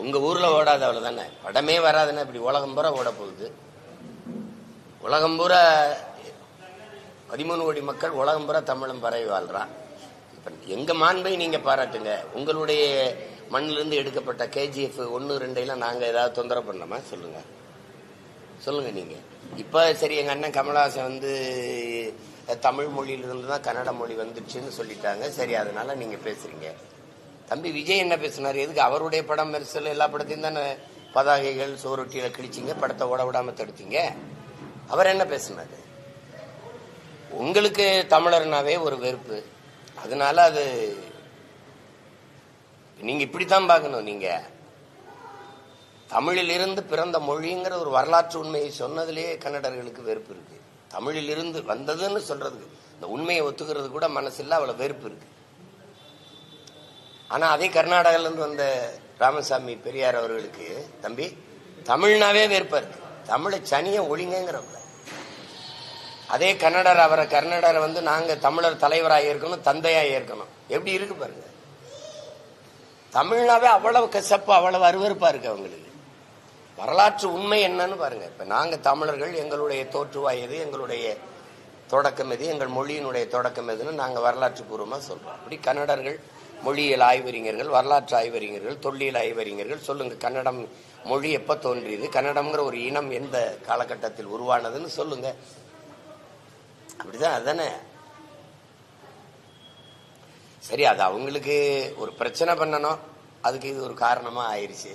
உங்க ஊர்ல ஓடாத அவ்வளவுதானே, படமே வராதுன்னா இப்படி உலகம் பூரா ஓட போகுது. உலகம் பூரா 13 கோடி மக்கள் உலகம் பூரா தமிழும் பரவி வாழ்றான். இப்ப எங்க மாண்பை நீங்க பாராட்டுங்க. உங்களுடைய மண்ணிலிருந்து எடுக்கப்பட்ட KGF 1, 2 நாங்க ஏதாவது தொந்தரவு பண்ணலாமா? சொல்லுங்க சொல்லுங்க நீங்க. இப்ப சரி, எங்க அண்ணன் கமலஹாசன் வந்து தமிழ் மொழியிலிருந்து தான் கன்னட மொழி வந்துச்சுன்னு சொல்லிட்டாங்க. சரி, அதனால நீங்க பேசுறீங்க. தம்பி விஜய் என்ன பேசினாரு? எதுக்கு அவருடைய படம் மெர்சல் எல்லா படத்தையும் தானே பதாகைகள் சோரொட்டியில கிழிச்சிங்க, படத்தை ஓட விடாம தடுத்தீங்க. அவர் என்ன பேசினாரு? உங்களுக்கு தமிழர்னாவே ஒரு வெறுப்பு, அதனால அது நீங்க இப்படித்தான் பார்க்கணும். நீங்க தமிழில் இருந்து பிறந்த மொழிங்கிற ஒரு வரலாற்று உண்மையை சொன்னதிலேயே கன்னடர்களுக்கு வெறுப்பு இருக்கு. தமிழில் இருந்து வந்ததுன்னு சொல்றதுக்கு, இந்த உண்மையை ஒத்துக்கிறது கூட மனசில்ல, அவ்வளவு வெறுப்பு இருக்கு. ஆனா அதே கர்நாடகால இருந்து வந்த ராமசாமி பெரியார் அவர்களுக்கு தம்பி தமிழ்னாவே வெறுப்பா இருக்கு. தமிழை சனிய ஒழிங்கிறவங்க. அதே கன்னடர் அவரை கர்நாடகரை வந்து நாங்க தமிழர் தலைவராக இருக்கணும், தந்தையாக இருக்கணும். எப்படி இருக்கு பாருங்க. தமிழ்னாவே அவ்வளவு கசப்பு, அவ்வளவு அருவருப்பா இருக்கு அவங்களுக்கு. வரலாற்று உண்மை என்னன்னு பாருங்க. இப்ப நாங்க தமிழர்கள், எங்களுடைய தோற்றுவாய் எது, எங்களுடைய தொடக்கம் எது, எங்கள் மொழியினுடைய தொடக்கம் எதுன்னு நாங்க வரலாற்று பூர்வமா சொல்றோம். அப்படி கன்னடர்கள் மொழியியல் ஆய்வறிஞர்கள், வரலாற்று ஆய்வறிஞர்கள், தொல்லியல் ஆய்வறிஞர்கள் சொல்லுங்க, கன்னடம் மொழி எப்ப தோன்றியது, கன்னடம்ங்கிற ஒரு இனம் எந்த காலகட்டத்தில் உருவானதுன்னு சொல்லுங்க. அப்படிதான் அதானே. சரி, அது அவங்களுக்கு ஒரு பிரச்சனை பண்ணணும், அதுக்கு இது ஒரு காரணமா ஆயிடுச்சு.